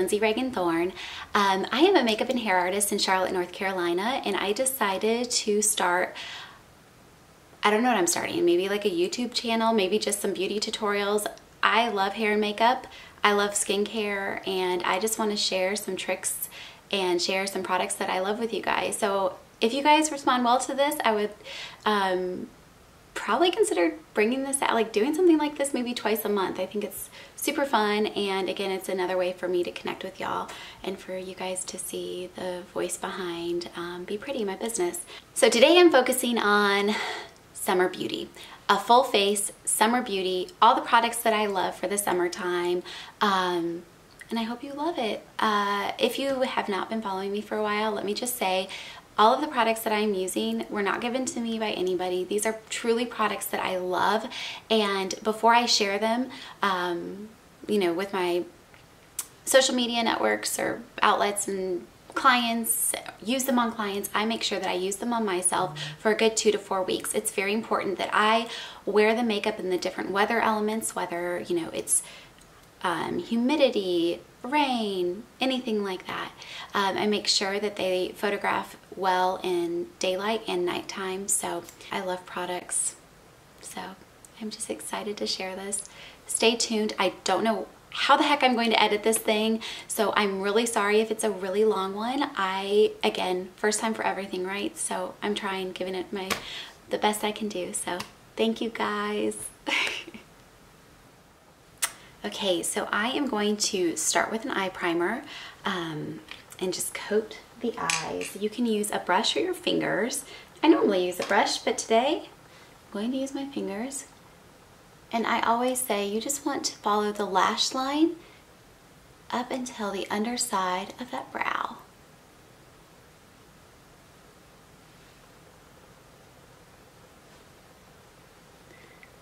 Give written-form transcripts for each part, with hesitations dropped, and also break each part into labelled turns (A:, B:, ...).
A: Lindsey Regan Thorne. I am a makeup and hair artist in Charlotte, North Carolina, and I decided to start, I don't know what I'm starting, maybe like a YouTube channel, maybe just some beauty tutorials. I love hair and makeup, I love skincare, and I just want to share some tricks and share some products that I love with you guys. So if you guys respond well to this, I would probably consider bringing this out, like doing something like this maybe twice a month. I think it's super fun, and again, it's another way for me to connect with y'all and for you guys to see the voice behind Be Pretty, my business. So today I'm focusing on summer beauty, a full face summer beauty, all the products that I love for the summertime, and I hope you love it. If you have not been following me for a while, let me just say, all of the products that I'm using were not given to me by anybody. These are truly products that I love, and before I share them, you know, with my social media networks or outlets and clients, use them on clients, I make sure that I use them on myself for a good 2 to 4 weeks. It's very important that I wear the makeup in the different weather elements, whether, you know, it's humidity, rain, anything like that. I make sure that they photograph well in daylight and nighttime. So I love products. So I'm just excited to share this. Stay tuned. I don't know how the heck I'm going to edit this thing, so I'm really sorry if it's a really long one. Again, first time for everything, right? So I'm trying, giving it the best I can do. So thank you guys. Okay, so I am going to start with an eye primer and just coat the eyes. You can use a brush or your fingers. I normally use a brush, but today I'm going to use my fingers. And I always say you just want to follow the lash line up until the underside of that brow.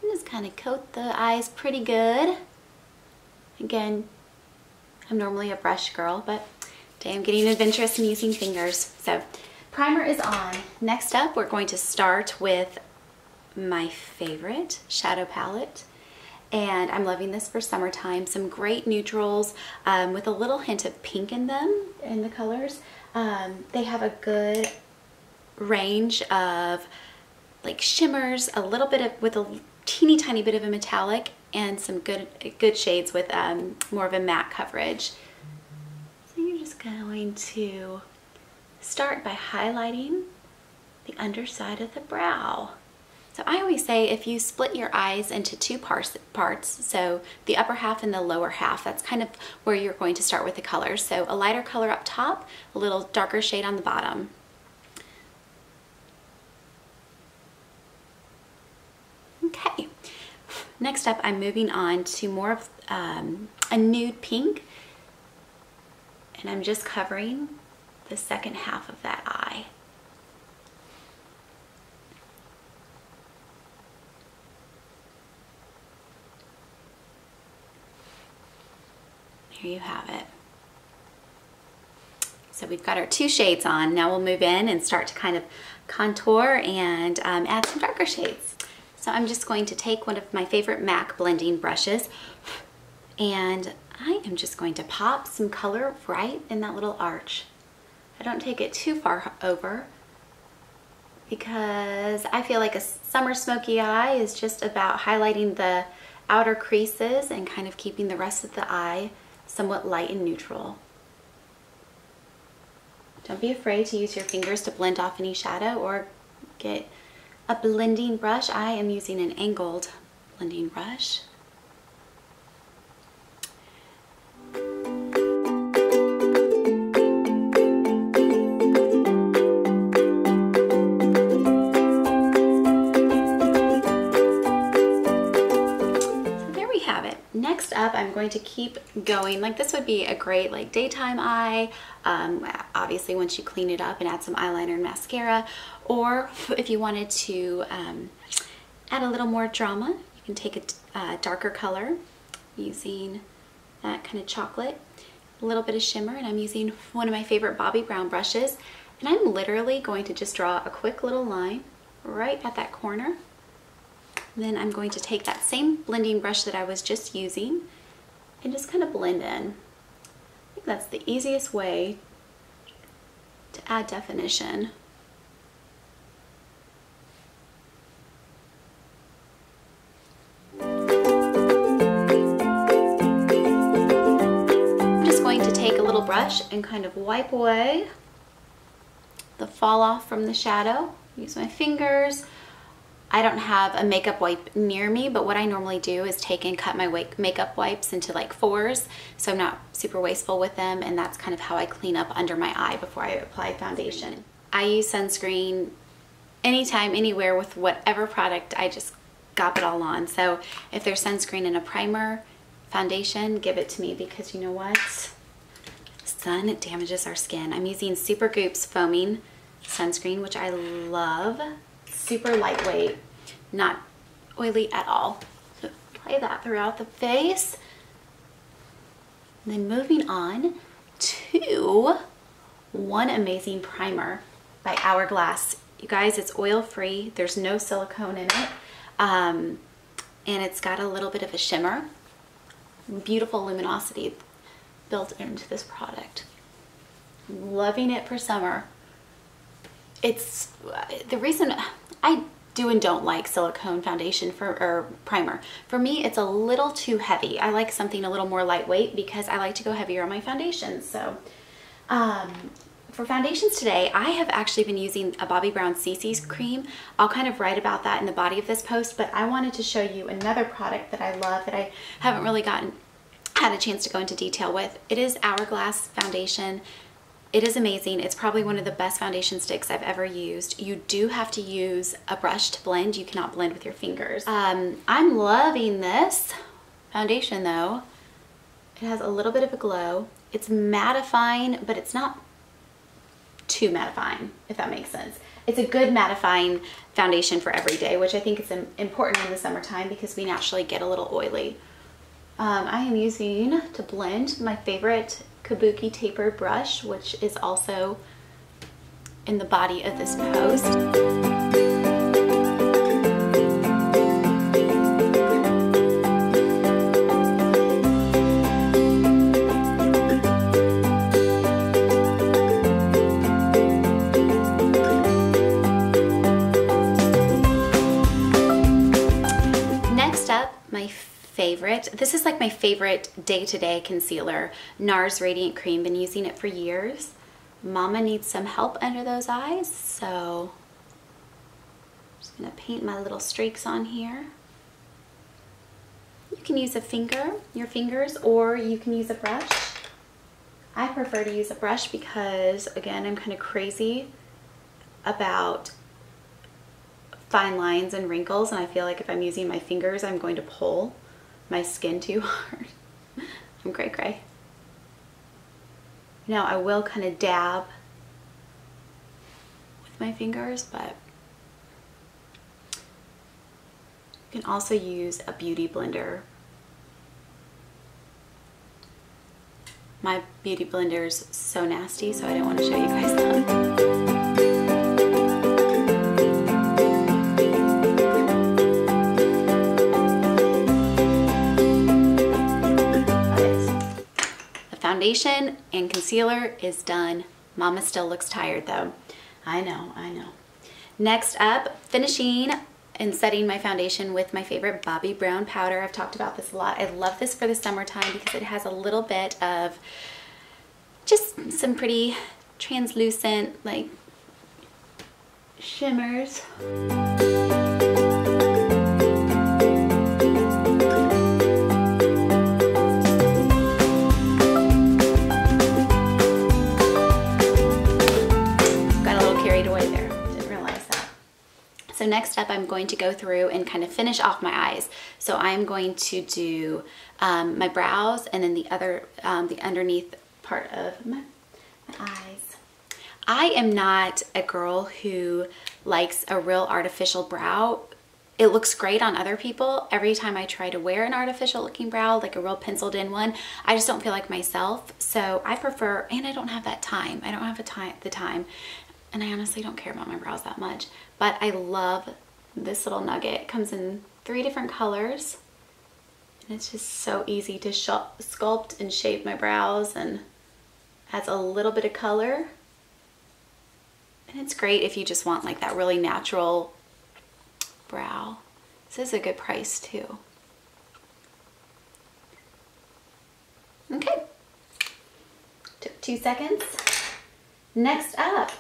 A: And just kind of coat the eyes pretty good. Again, I'm normally a brush girl, but today I'm getting adventurous and using fingers. So primer is on. Next up, we're going to start with my favorite shadow palette, and I'm loving this for summertime. Some great neutrals with a little hint of pink in them, in the colors. They have a good range of like shimmers, a little bit of, with a teeny tiny bit of a metallic, and some good shades with more of a matte coverage. So you're just going to start by highlighting the underside of the brow. So I always say if you split your eyes into two parts, so the upper half and the lower half, that's kind of where you're going to start with the colors. So a lighter color up top, a little darker shade on the bottom. Okay. Next up, I'm moving on to more of a nude pink, and I'm just covering the second half of that eye. There you have it. So we've got our 2 shades on. Now we'll move in and start to kind of contour and add some darker shades. So I'm just going to take one of my favorite MAC blending brushes, and I am just going to pop some color right in that little arch. I don't take it too far over because I feel like a summer smoky eye is just about highlighting the outer creases and kind of keeping the rest of the eye somewhat light and neutral. Don't be afraid to use your fingers to blend off any shadow or get a blending brush. I am using an angled blending brush. Next up, I'm going to keep going. Like, this would be a great like daytime eye, obviously once you clean it up and add some eyeliner and mascara, or if you wanted to add a little more drama, you can take a darker color using that kind of chocolate, a little bit of shimmer, and I'm using one of my favorite Bobbi Brown brushes, and I'm literally going to just draw a quick little line right at that corner. Then I'm going to take that same blending brush that I was just using and just kind of blend in. think that's the easiest way to add definition. I'm just going to take a little brush and kind of wipe away the fall off from the shadow. Use my fingers. I don't have a makeup wipe near me, but what I normally do is take and cut my makeup wipes into like 4s, so I'm not super wasteful with them, and that's kind of how I clean up under my eye before I apply foundation. I use sunscreen anytime, anywhere with whatever product. I just gop it all on. So if there's sunscreen in a primer, foundation, give it to me, because you know what? Sun, it damages our skin. I'm using Supergoop's foaming sunscreen, which I love. Super lightweight, not oily at all. So apply that throughout the face. And then moving on to One Amazing Primer by Hourglass. You guys, it's oil-free. There's no silicone in it. And it's got a little bit of a shimmer. Beautiful luminosity built into this product. Loving it for summer. It's the reason I do and don't like silicone foundation or primer. For me, it's a little too heavy. I like something a little more lightweight because I like to go heavier on my foundations. So for foundations today, I have actually been using a Bobbi Brown CC's cream. I'll kind of write about that in the body of this post, but I wanted to show you another product that I love that I haven't really had a chance to go into detail with. It is Hourglass foundation. It is amazing. It's probably one of the best foundation sticks I've ever used. You do have to use a brush to blend. You cannot blend with your fingers. I'm loving this foundation though. It has a little bit of a glow. It's mattifying, but it's not too mattifying, if that makes sense. It's a good mattifying foundation for every day, which I think is important in the summertime because we naturally get a little oily. I am using, to blend, my favorite Kabuki tapered brush, which is also in the body of this post. Next up, my favorite. This is like my favorite day-to-day concealer, NARS Radiant Cream. Been using it for years. Mama needs some help under those eyes, so I'm just gonna paint my little streaks on here. You can use your fingers, or you can use a brush. I prefer to use a brush because, again, I'm kind of crazy about fine lines and wrinkles, and I feel like if I'm using my fingers, I'm going to pull my skin too hard. I'm cray cray. Now I will kind of dab with my fingers, but you can also use a beauty blender. My beauty blender's so nasty, so I didn't want to show you guys that. Foundation and concealer is done. Mama still looks tired though. I know. Next up, finishing and setting my foundation with my favorite Bobbi Brown powder. I've talked about this a lot. I love this for the summertime because it has a little bit of just some pretty translucent like shimmers. So next up, I'm going to go through and kind of finish off my eyes. So I'm going to do my brows and then the underneath part of my eyes. I am not a girl who likes a real artificial brow. It looks great on other people. Every time I try to wear an artificial looking brow, like a real penciled in one, I just don't feel like myself. So I prefer, and I don't have that time. I don't have the time. And I honestly don't care about my brows that much, but I love this little nugget. It comes in 3 different colors, and it's just so easy to sculpt and shape my brows, and Adds a little bit of color. And it's great if you just want like that really natural brow. This is a good price too. Okay, took 2 seconds. Next up,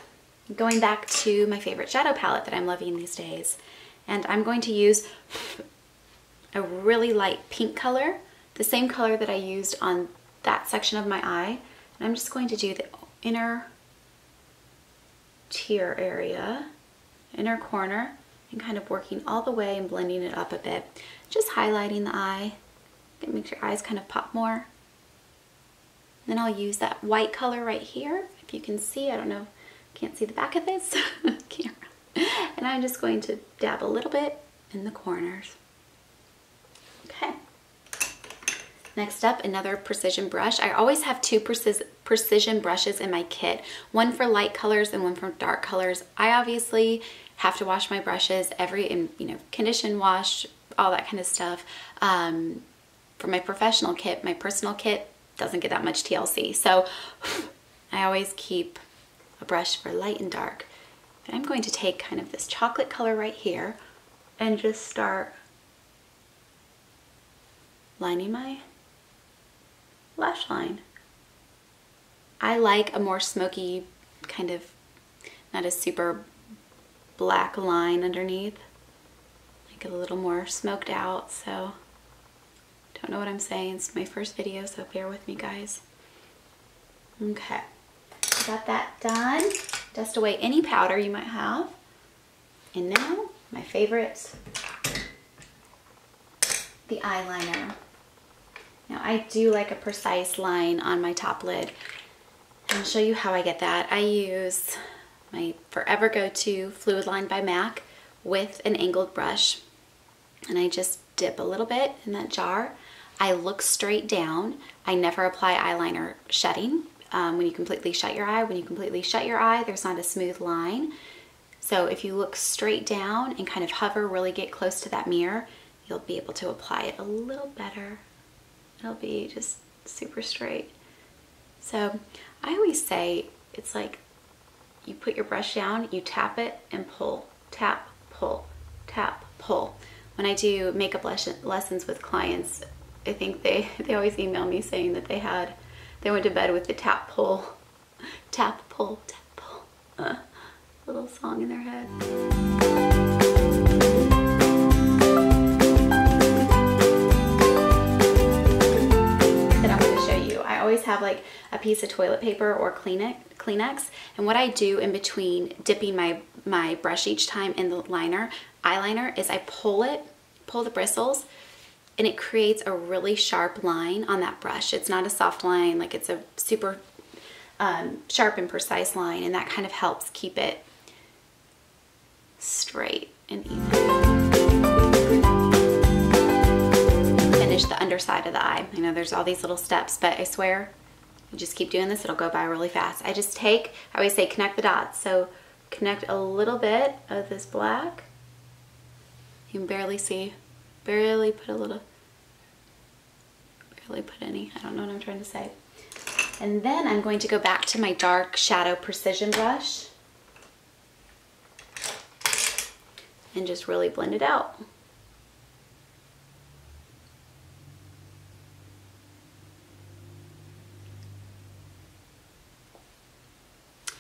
A: going back to my favorite shadow palette that I'm loving these days. And I'm going to use a really light pink color, the same color that I used on that section of my eye. And I'm just going to do the inner tear area, inner corner, and kind of working all the way and blending it up a bit. Just highlighting the eye. It makes your eyes kind of pop more. Then I'll use that white color right here. If you can see, I don't know, can't see the back of this camera. And I'm just going to dab a little bit in the corners. Okay. Next up, another precision brush. I always have 2 precision brushes in my kit. One for light colors and one for dark colors. I obviously have to wash my brushes condition, wash, all that kind of stuff. For my professional kit, my personal kit doesn't get that much TLC. So I always keep a brush for light and dark. But I'm going to take kind of this chocolate color right here and just start lining my lash line. I like a more smoky, kind of not a super black line underneath. Like a little more smoked out, so don't know what I'm saying. It's my first video, so bear with me, guys. Okay, got that done. Dust away any powder you might have. And now, my favorite, the eyeliner. Now, I do like a precise line on my top lid. I'll show you how I get that. I use my forever go-to Fluid Line by MAC with an angled brush. And I just dip a little bit in that jar. I look straight down. I never apply eyeliner shutting. When you completely shut your eye, there's not a smooth line. So if you look straight down and kind of hover, really get close to that mirror, you'll be able to apply it a little better. It'll be just super straight. So I always say it's like you put your brush down, you tap it and pull, tap, pull, tap, pull. When I do makeup lessons with clients, I think they always email me saying that they went to bed with the tap, pull, tap, pull, tap, pull. Little song in their head. That I'm going to show you. I always have like a piece of toilet paper or Kleenex, and what I do in between dipping my brush each time in the eyeliner is I pull the bristles, and it creates a really sharp line on that brush. It's not a soft line, like it's a super sharp and precise line, and that kind of helps keep it straight and even. Finish the underside of the eye. I know there's all these little steps, but I swear, you just keep doing this, it'll go by really fast. I always say connect the dots. So connect a little bit of this black. You can barely see, barely put any, I don't know what I'm trying to say. And then I'm going to go back to my dark shadow precision brush and just really blend it out.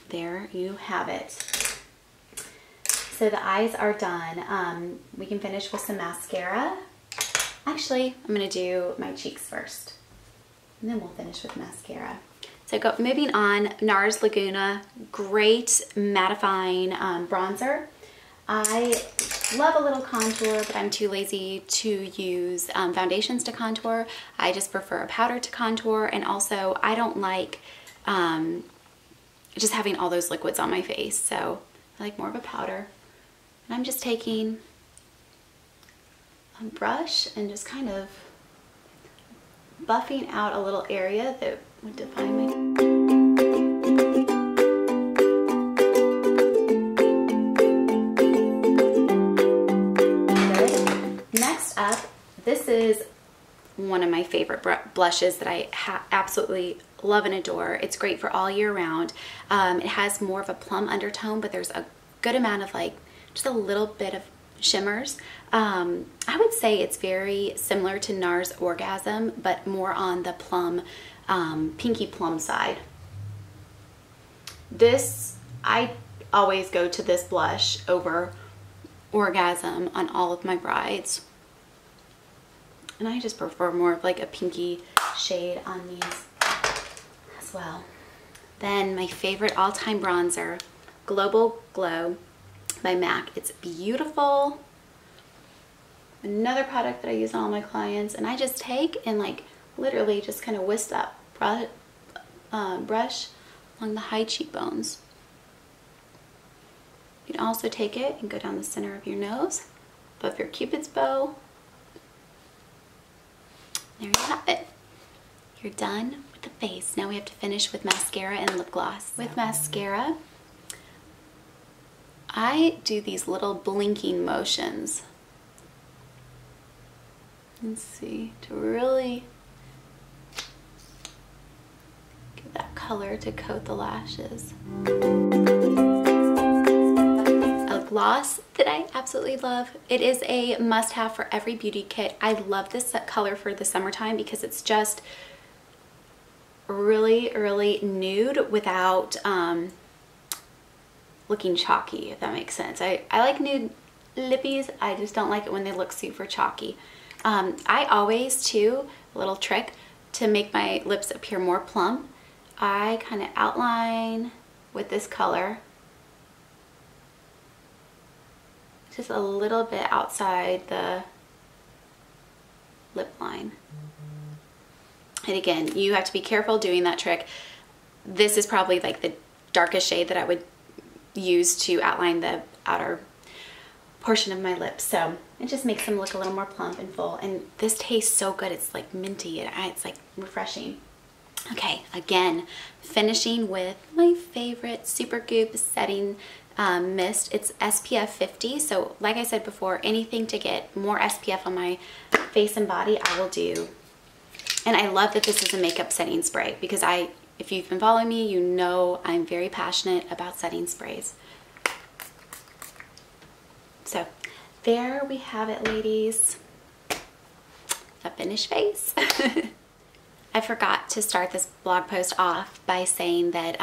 A: There you have it. So the eyes are done. We can finish with some mascara. Actually, I'm gonna do my cheeks first, and then we'll finish with mascara. So moving on, NARS Laguna, great mattifying bronzer. I love a little contour, but I'm too lazy to use foundations to contour. I just prefer a powder to contour, and also I don't like just having all those liquids on my face, so I like more of a powder. And I'm just taking a brush and just kind of buffing out a little area that would define me. Good. Next up, this is one of my favorite blushes that I absolutely love and adore. It's great for all year round. It has more of a plum undertone, but there's a good amount of like just a little bit of shimmers. I would say it's very similar to NARS Orgasm, but more on the plum, pinky plum side. I always go to this blush over Orgasm on all of my brides. And I just prefer more of like a pinky shade on these as well. Then my favorite all-time bronzer, Global Glow by MAC. It's beautiful. Another product that I use on all my clients, and I just take and like literally just kind of whisk that brush along the high cheekbones. You can also take it and go down the center of your nose, above your Cupid's bow. There you have it. You're done with the face. Now we have to finish with mascara and lip gloss. With mascara, I do these little blinking motions. Let's see, to really give that color to coat the lashes. A gloss that I absolutely love. It is a must-have for every beauty kit. I love this color for the summertime because it's just really, really nude without looking chalky, if that makes sense. I like nude lippies. I just don't like it when they look super chalky. I always, too, a little trick to make my lips appear more plump, I kind of outline with this color just a little bit outside the lip line. And again, you have to be careful doing that trick. This is probably like the darkest shade that I would use to outline the outer portion of my lips, so it just makes them look a little more plump and full. And this tastes so good. It's like minty and it's like refreshing. Okay, again, finishing with my favorite Supergoop setting mist. It's SPF 50, so like I said before, anything to get more SPF on my face and body, I will do. And I love that this is a makeup setting spray because if you've been following me, you know I'm very passionate about setting sprays. So there we have it, ladies. The finished face. I forgot to start this blog post off by saying that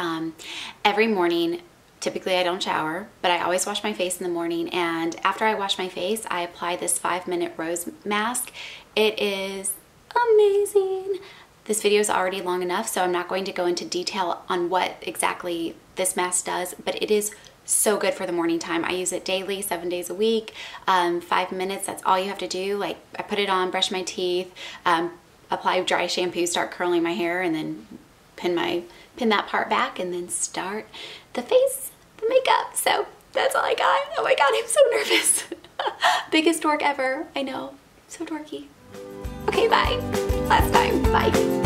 A: every morning, typically I don't shower, but I always wash my face in the morning, and after I wash my face, I apply this 5-minute rose mask. It is amazing. This video is already long enough, so I'm not going to go into detail on what exactly this mask does, but it is so good for the morning time. I use it daily, 7 days a week, 5 minutes. That's all you have to do. Like, I put it on, brush my teeth, apply dry shampoo, start curling my hair, and then pin that part back, and then start the face, the makeup. So that's all I got. Oh my God, I'm so nervous. Biggest dork ever. I know, so dorky. Okay, bye. Last time, bye.